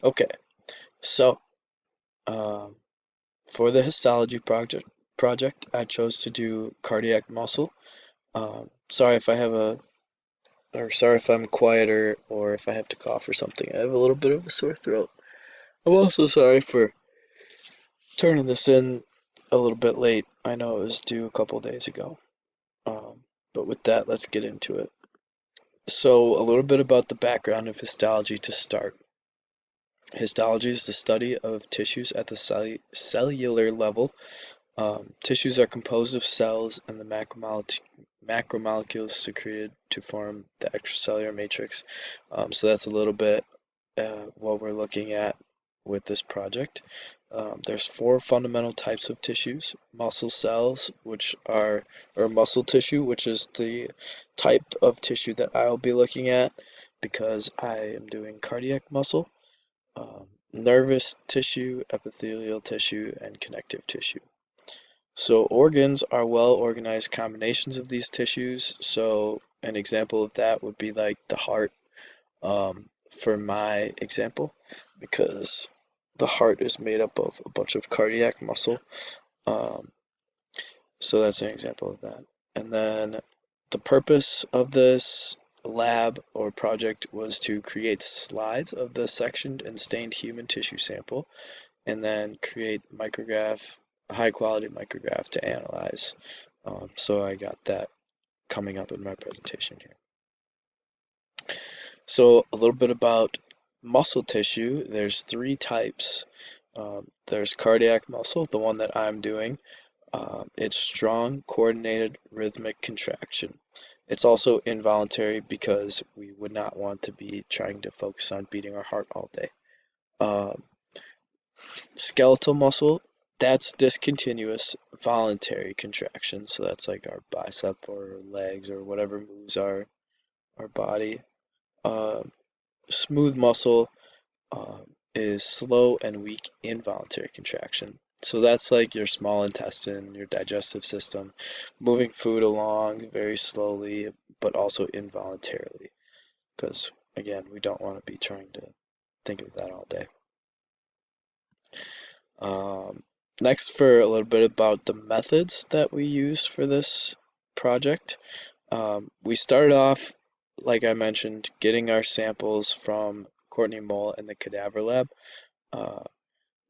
Okay, so um, for the histology project, I chose to do cardiac muscle. Sorry if I have sorry if I'm quieter or if I have to cough or something. I have a little bit of a sore throat. I'm also sorry for turning this in a little bit late. I know it was due a couple days ago. But with that, let's get into it. So, a little bit about the background of histology to start. Histology is the study of tissues at the cellular level. Tissues are composed of cells and the macromolecules secreted to form the extracellular matrix. So that's a little bit what we're looking at with this project. There's four fundamental types of tissues: muscle cells, or muscle tissue, which is the type of tissue that I'll be looking at because I am doing cardiac muscle, nervous tissue, epithelial tissue, and connective tissue. So organs are well-organized combinations of these tissues. So an example of that would be like the heart, for my example, because the heart is made up of a bunch of cardiac muscle. Um, so that's an example of that. And then the purpose of this lab or project was to create slides of the sectioned and stained human tissue sample and then create a high quality micrograph to analyze. So I got that coming up in my presentation here. So a little bit about muscle tissue. There's three types. There's cardiac muscle, the one that I'm doing. It's strong, coordinated, rhythmic contraction. It's also involuntary because we would not want to be trying to focus on beating our heart all day. Um, Skeletal muscle, that's discontinuous, voluntary contraction. So that's like our bicep or legs or whatever moves our body. Uh, Smooth muscle is slow and weak involuntary contraction. So that's like your small intestine, your digestive system, moving food along very slowly, but also involuntarily. Because again, we don't want to be trying to think of that all day. Um, Next, for a little bit about the methods that we use for this project. We started off, like I mentioned, getting our samples from Courtney Mole in the cadaver lab. Uh,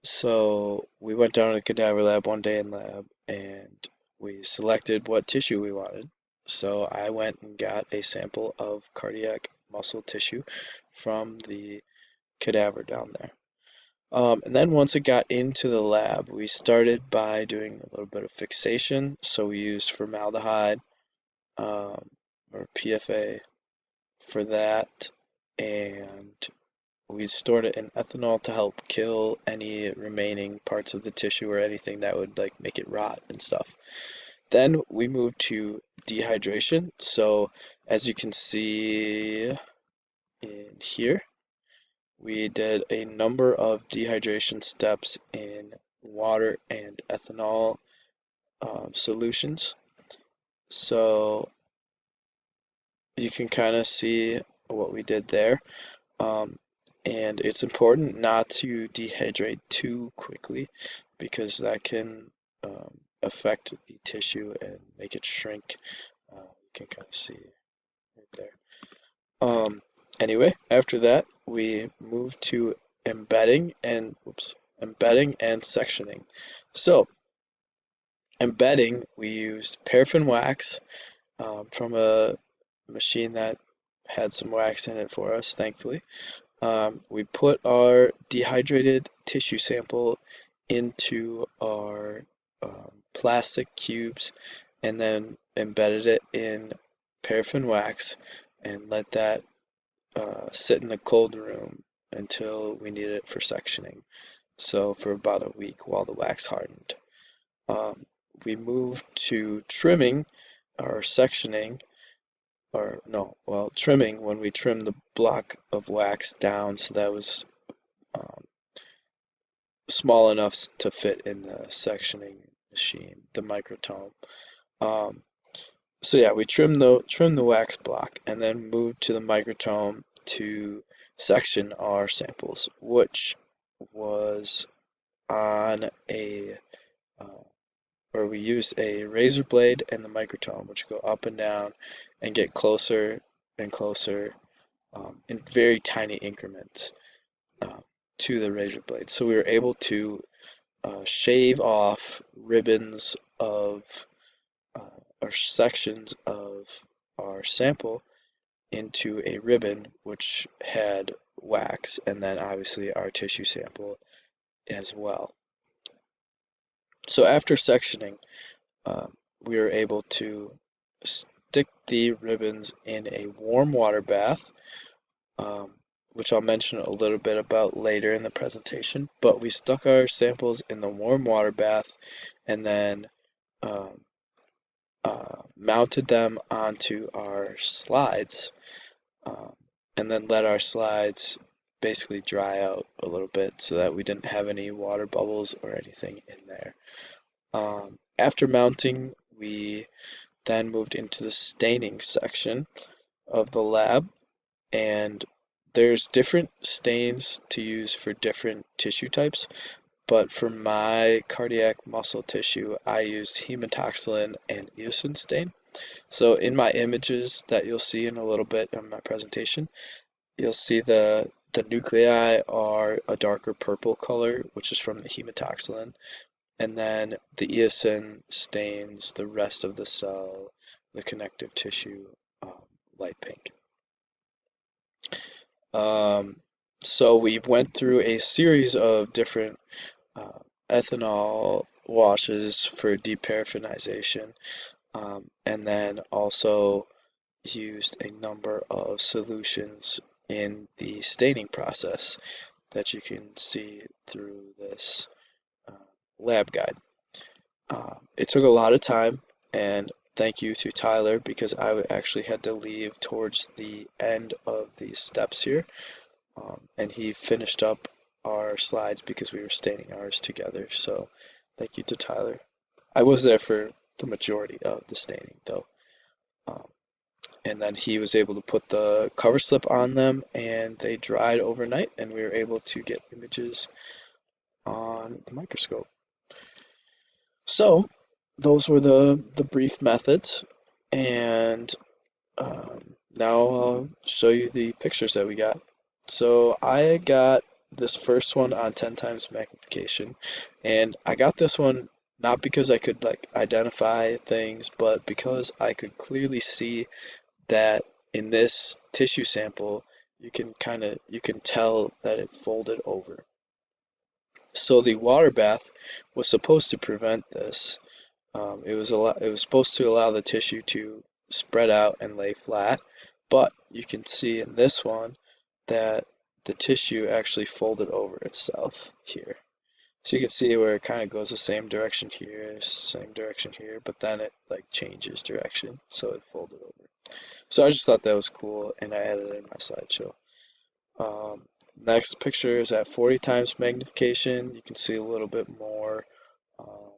so we went down to the cadaver lab one day in lab and we selected what tissue we wanted. So I went and got a sample of cardiac muscle tissue from the cadaver down there. And then once it got into the lab, we started by doing a little bit of fixation. So we used formaldehyde, or PFA for that, and we stored it in ethanol to help kill any remaining parts of the tissue or anything that would like make it rot and stuff. Then we moved to dehydration. So as you can see in here, we did a number of dehydration steps in water and ethanol solutions. So you can kind of see what we did there. Um, and it's important not to dehydrate too quickly because that can affect the tissue and make it shrink. You can kind of see right there. Um, anyway, after that, we move to embedding and sectioning. So, embedding, we used paraffin wax from a machine that had some wax in it for us, thankfully. We put our dehydrated tissue sample into our plastic cubes and then embedded it in paraffin wax and let that sit in the cold room until we needed it for sectioning. So for about a week while the wax hardened. Um, we moved to trimming or sectioning, or no, well, trimming when we trimmed the block of wax down so that was um, small enough to fit in the sectioning machine, the microtome. Um, so yeah, we trimmed the wax block and then moved to the microtome to section our samples, which was on a where we use a razor blade and the microtome, which go up and down and get closer and closer in very tiny increments uh, to the razor blade. So we were able to shave off ribbons of or sections of our sample into a ribbon which had wax, and then obviously our tissue sample as well. So after sectioning, we were able to stick the ribbons in a warm water bath, um, which I'll mention a little bit about later in the presentation. But we stuck our samples in the warm water bath and then um, mounted them onto our slides, um, and then let our slides basically dry out a little bit so that we didn't have any water bubbles or anything in there. After mounting, we then moved into the staining section of the lab, and there's different stains to use for different tissue types, but for my cardiac muscle tissue, I used hematoxylin and eosin stain. So in my images that you'll see in a little bit in my presentation, you'll see the nuclei are a darker purple color, which is from the hematoxylin, and then the eosin stains the rest of the cell, the connective tissue, light pink. So we went through a series of different uh, ethanol washes for deparaffinization, and then also used a number of solutions in the staining process that you can see through this uh, lab guide. It took a lot of time, and thank you to Tyler because I actually had to leave towards the end of these steps here, and he finished up our slides because we were staining ours together. So thank you to Tyler. I was there for the majority of the staining though. Um, and then he was able to put the cover slip on them and they dried overnight and we were able to get images on the microscope. So those were the brief methods, and now I'll show you the pictures that we got. So I got this first one on 10 times magnification, and I got this one not because I could like identify things, but because I could clearly see that in this tissue sample you can tell that it folded over. So the water bath was supposed to prevent this. It was supposed to allow the tissue to spread out and lay flat, but you can see in this one that the tissue actually folded over itself here. So you can see where it kind of goes the same direction here, same direction here, but then it like changes direction, so it folded over. So I just thought that was cool, and I added it in my slideshow. Next picture is at 40 times magnification. You can see a little bit more um,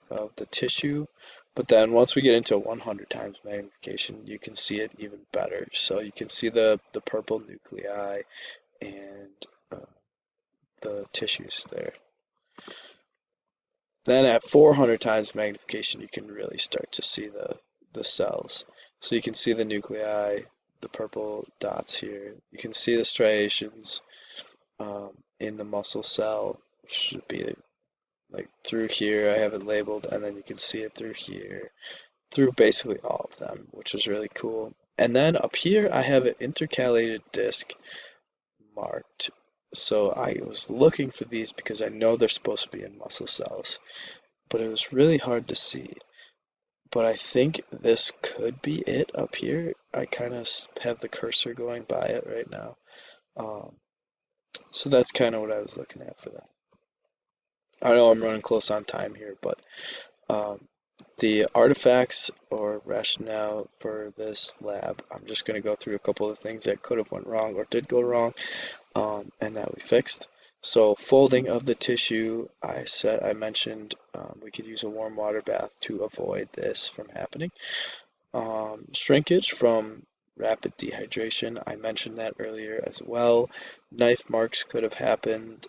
of the tissue, but then once we get into 100 times magnification, you can see it even better. So you can see the purple nuclei and uh, the tissues there. Then at 400 times magnification, you can really start to see the cells. So you can see the nuclei, the purple dots here. You can see the striations in the muscle cell, which should be like through here. I have it labeled, and then you can see it through here, through basically all of them, which is really cool. And then up here, I have an intercalated disc marked. So I was looking for these because I know they're supposed to be in muscle cells, but it was really hard to see. But I think this could be it up here. I kind of have the cursor going by it right now. Um, so that's kind of what I was looking at for that. I know I'm running close on time here, but um, the artifacts or rationale for this lab, I'm just going to go through a couple of things that could have went wrong or did go wrong, and that we fixed. So folding of the tissue, I mentioned we could use a warm water bath to avoid this from happening. Shrinkage from rapid dehydration. I mentioned that earlier as well. Knife marks could have happened.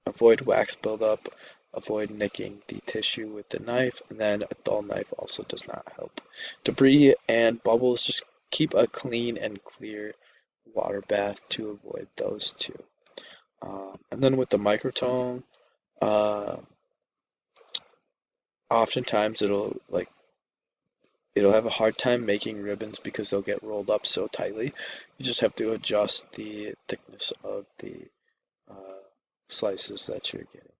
Avoid wax buildup. Avoid nicking the tissue with the knife, and then a dull knife also does not help. Debris and bubbles, just keep a clean and clear water bath to avoid those two. And then with the microtome, uh, oftentimes it'll have a hard time making ribbons because they'll get rolled up so tightly. You just have to adjust the thickness of the uh, slices that you're getting.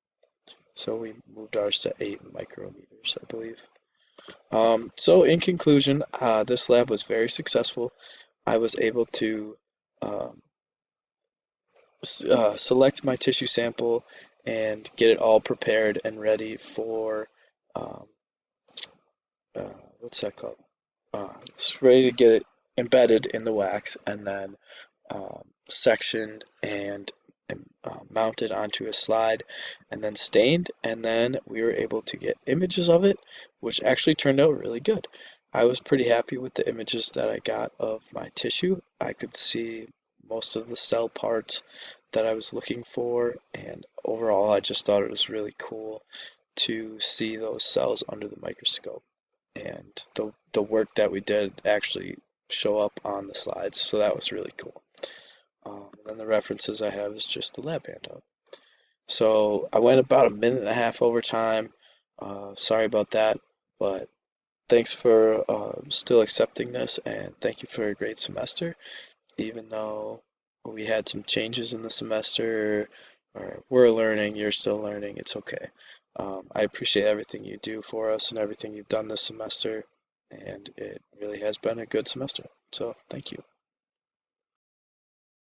So we moved ours to 8 micrometers, I believe. So in conclusion, this lab was very successful. I was able to um, select my tissue sample and get it all prepared and ready for um, what's that called? It's ready to get it embedded in the wax and then sectioned and mounted onto a slide and then stained. And then we were able to get images of it, which actually turned out really good. I was pretty happy with the images that I got of my tissue. I could see most of the cell parts that I was looking for, and overall, I just thought it was really cool to see those cells under the microscope and the work that we did actually show up on the slides, so that was really cool. And then the references I have is just the lab handout. So I went about a minute and a half over time. Sorry about that, but thanks for still accepting this, and thank you for a great semester. Even though we had some changes in the semester, or we're learning, you're still learning, it's okay. I appreciate everything you do for us and everything you've done this semester, and it really has been a good semester. So thank you.